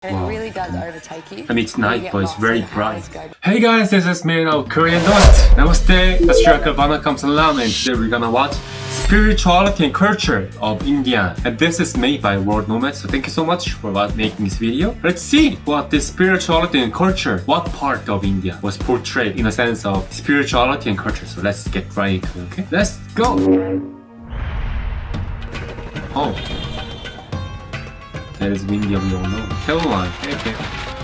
And it really does overtake you. I mean, it's night, but it's very bright. Go. Hey guys, this is me of K-Dost. Namaste, Ashraka Vanakam Salam, and today we're gonna watch Spirituality and Culture of India. And this is made by World Nomads, so thank you so much for making this video. Let's see what this spirituality and culture, what part of India was portrayed in a sense of spirituality and culture. So let's get right into it, okay? Let's go! Oh. That is India, we all know. Caroline,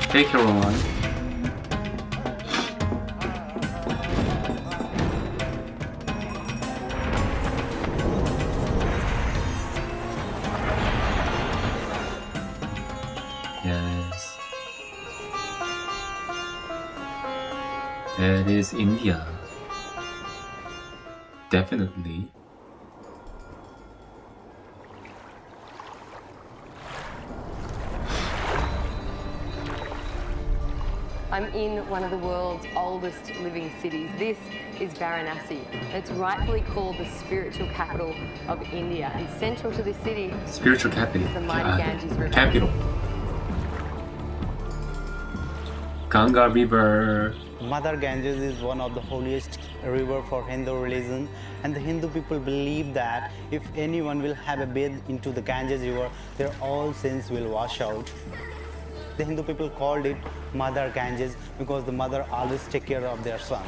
hey Caroline. Yes. That is India. Definitely. I'm in one of the world's oldest living cities. This is Varanasi. It's rightfully called the spiritual capital of India, and central to this city Spiritual capital. is the mighty Ganges River. Capital. Ganga River. Mother Ganges is one of the holiest river for Hindu religion, and the Hindu people believe that if anyone will have a bathe into the Ganges River, their all sins will wash out. The Hindu people called it Mother Ganges because the mother always take care of their son.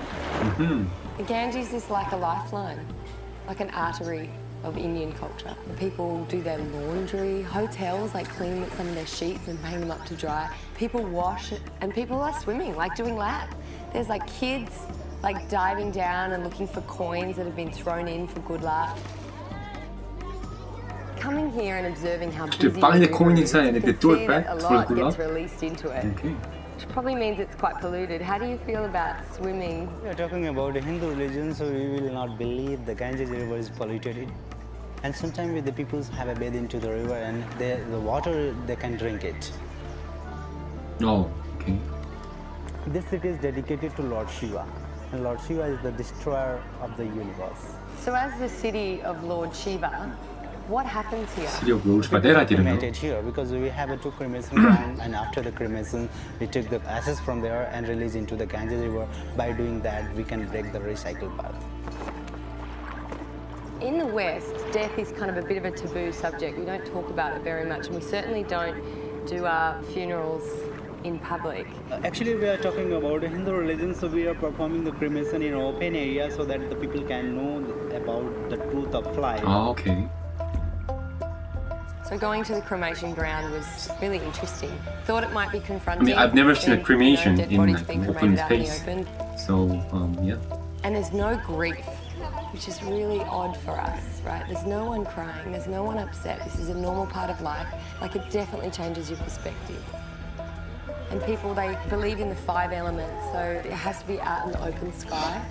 The Ganges is like a lifeline, like an artery of Indian culture. The people do their laundry, hotels like clean some of their sheets and hang them up to dry. People wash it, and people are swimming, like doing lap. There's like kids like diving down and looking for coins that have been thrown in for good luck. Coming here and observing how busy To find the coin is, inside and you they can throw see it back that a for lot good gets luck. released into it, Okay. which probably means it's quite polluted. How do you feel about swimming? We are talking about the Hindu religion, so we will not believe the Ganges River is polluted. And sometimes the people have a bathe into the river, and the water, they can drink it. Oh, okay. This city is dedicated to Lord Shiva, and Lord Shiva is the destroyer of the universe. So as the city of Lord Shiva, what happens here? City of Lord Shiva. People That I are didn't know. cremated here because we have a two cremation ground, and after the cremation, we take the ashes from there and release into the Ganges River. By doing that, we can break the recycle path. In the West, death is kind of a bit of a taboo subject. We don't talk about it very much, and we certainly don't do our funerals in public. Actually, we are talking about the Hindu religion, so we are performing the cremation in open area so that the people can know about the truth of life. Oh, okay. So going to the cremation ground was really interesting. Thought it might be confronting. I mean, I've never seen a seeing, cremation dead in bodies like being an open cremated out in the space. open. So, yeah. And there's no grief, which is really odd for us, right? There's no one crying, there's no one upset. This is a normal part of life. Like, it definitely changes your perspective. And people, they believe in the 5 elements, so it has to be out in the open sky.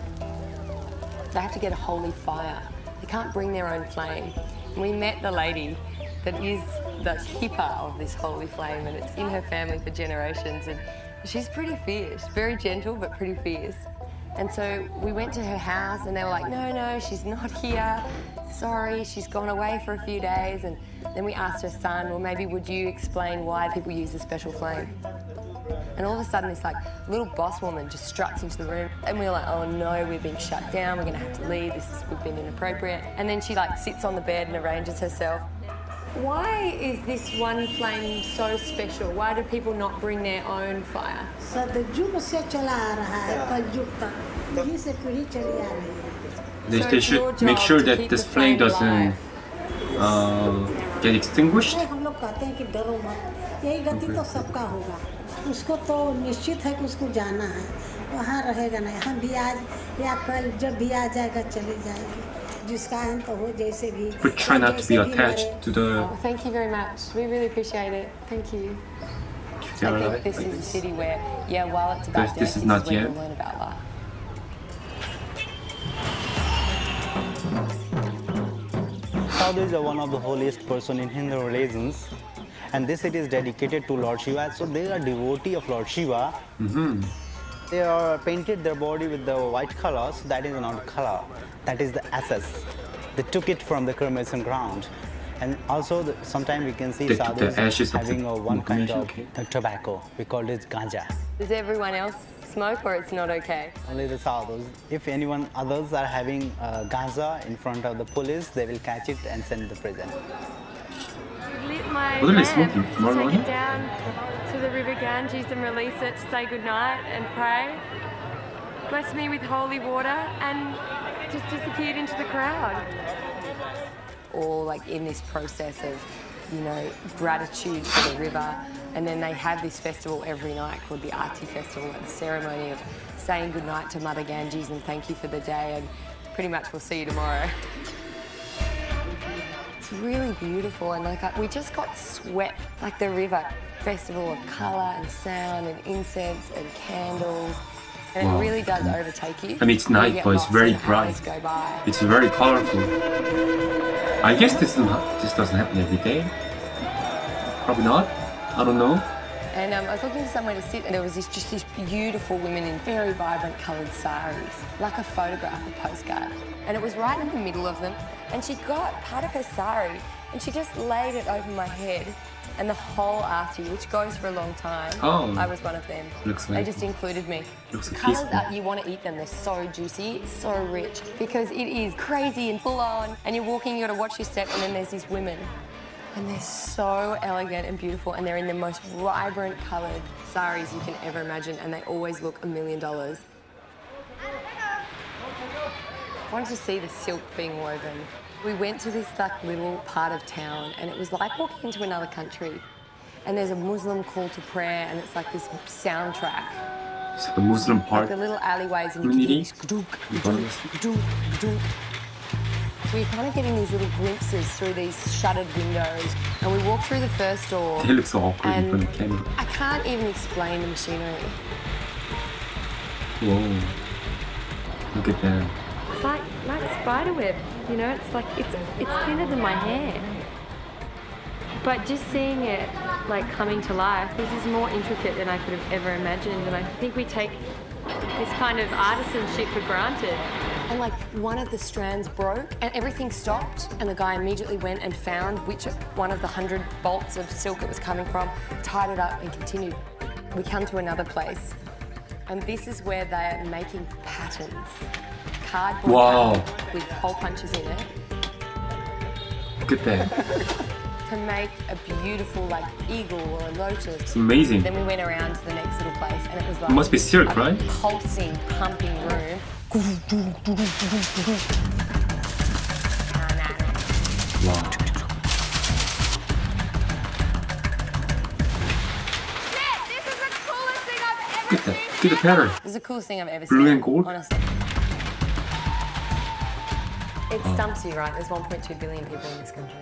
They have to get a holy fire. They can't bring their own flame. And we met the lady that is the keeper of this holy flame, and it's in her family for generations, and she's pretty fierce, very gentle but pretty fierce. And so we went to her house and they were like, no, she's not here. Sorry, she's gone away for a few days. And then we asked her son, well, maybe would you explain why people use the special flame? And all of a sudden this like little boss woman just struts into the room, and we were like, oh no, we're being shut down, we're gonna have to leave, we've been inappropriate. And then she like sits on the bed and arranges herself. Why is this one flame so special? Why do people not bring their own fire? सदयुग से चला आ रहा है कलयुग तक यही से पीढ़ी चली आ रही है They should make sure that this flame doesn't get extinguished. हम लोग कहते हैं कि डरो मत यही गति तो सबका होगा उसको तो निश्चित है कि उसको जाना है वहाँ रहेगा नहीं हम भी आज या कल जब भी आ जाएगा चली जाएगी जिसका अंत हो जैसे भी But try not to be attached to the... Oh, thank you very much. We really appreciate it. Thank you. I think this is a city where, yeah, while it's about death, this is not where yet. you learn about life. Sadhus are one of the holiest person in Hindu religions, and this city is dedicated to Lord Shiva. So they are devotee of Lord Shiva. They are painted their body with the white colors. That is not color. That is the ashes. They took it from the cremation ground. And also, sometimes we can see The sadhus ashes of having the one kind cremation, of okay. tobacco. We call it ganja. Does everyone else smoke or it's not okay? Only the sadhus. If anyone others are having ganja in front of the police, they will catch it and send to prison. Lit my What are they lamp smoking? to Marijuana? take it down to the river Ganges and release it to say goodnight and pray. Blessed me with holy water and just disappeared into the crowd. All like in this process of, you know, gratitude for the river. And then they have this festival every night called the Aarti festival, like the ceremony of saying goodnight to Mother Ganges and thank you for the day and pretty much we'll see you tomorrow. It's really beautiful and like we just got swept, like the river festival of colour and sound and incense and candles. And Wow. it really does overtake you. I mean, it's And you night, get but it's lost very and hours bright. go by. It's very colorful. I guess this doesn't happen every day. Probably not. I don't know. And I was looking for somewhere to sit and there was just these beautiful women in very vibrant coloured saris, like a photograph, a postcard. And it was right in the middle of them and she got part of her sari and she just laid it over my head and the whole Aarti, which goes for a long time, Oh. I was one of them. Looks They like- just included me. Looks The colours peaceful. that you want to eat them, they're so juicy, so rich, because it is crazy and full on and you're walking, you got to watch your step and then there's these women. And they're so elegant and beautiful and they're in the most vibrant coloured saris you can ever imagine and they always look $1 million. I wanted to see the silk being woven. We went to this like little part of town and it was like walking into another country. And there's a Muslim call to prayer and it's like this soundtrack. So the Muslim Like part. the little alleyways and you can hear Community? this gadunk, gadunk, gadunk, gadunk. So you're kind of getting these little glimpses through these shuttered windows and we walk through the first door. They look so awkward in And front of the camera. I can't even explain the machinery. Whoa. Look at that. It's like spider web, you know, it's like, it's thinner than my hair. But just seeing it like coming to life, this is more intricate than I could have ever imagined and I think we take this kind of artisanship for granted. And like one of the strands broke and everything stopped and the guy immediately went and found which one of the 100 bolts of silk it was coming from, tied it up and continued. We come to another place and this is where they're making patterns. Cardboard Wow. pattern with hole punches in it Look at that. to make a beautiful like eagle or a lotus. It's amazing. Then we went around to the next little place and it was like It must be silk, a right? pulsing, pumping room. Wow. This is the coolest thing I've Look at that. Look at the pattern. This is the coolest thing I've ever Blue seen. and gold? Honestly. It stumps you, right? There's 1.2 billion people in this country.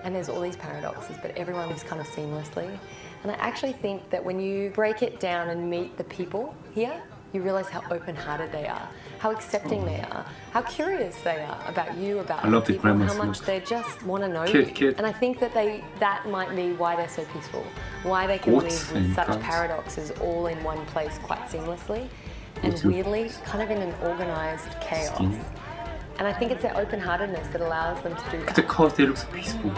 And there's all these paradoxes, but everyone lives kind of seamlessly. And I actually think that when you break it down and meet the people here, you realise how open-hearted they are, how accepting they are, how curious they are about you, about I love other the people, grandma's how much look. they just want to know Kid. you. And I think that that might be why they're so peaceful, why they can Goats live with and such cows. paradoxes all in one place quite seamlessly and Too. weirdly kind of in an organised chaos. Skinny. And I think it's their open-heartedness that allows them to do Look at the that. colors. They look so peaceful.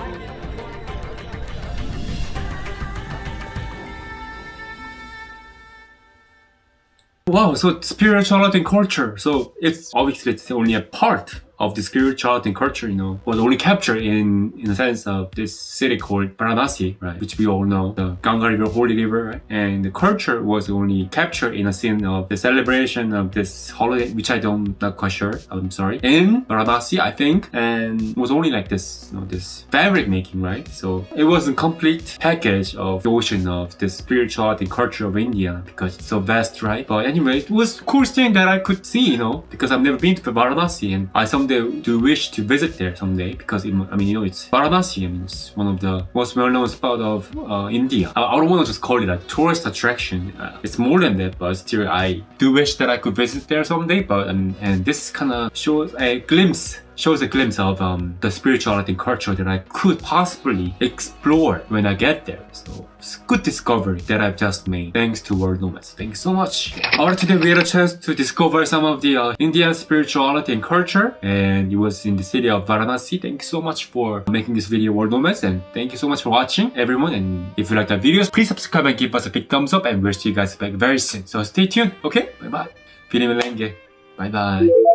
Wow, so spirituality and culture. So it's obviously it's only a part of the spirituality and culture, you know, was only captured in the sense of this city called Varanasi, right? Which we all know, the Ganga River, Holy River, right? And the culture was only captured in a scene of the celebration of this holiday, which not quite sure. I'm sorry. In Varanasi, I think, and was only like this, you know, this fabric making, right? So it was a complete package of the ocean of the spirituality and culture of India because it's so vast, right? But anyway, it was the coolest thing that I could see, you know, because I've never been to Varanasi and I someday do wish to visit there someday because it's Varanasi. I mean, it's one of the most well-known spots of India. I don't want to just call it a tourist attraction. It's more than that, but still, I do wish that I could visit there someday. But and this kind of shows a glimpse shows a glimpse of the spirituality and culture that I could possibly explore when I get there. So it's a good discovery that I've just made thanks to World Nomads. Thank you so much. Alright, today we had a chance to discover some of the Indian spirituality and culture, and it was in the city of Varanasi. Thank you so much for making this video, World Nomads, and thank you so much for watching, everyone. And if you like the videos, please subscribe and give us a big thumbs up, and we'll see you guys back very soon. So stay tuned, okay? Bye bye. Bye bye.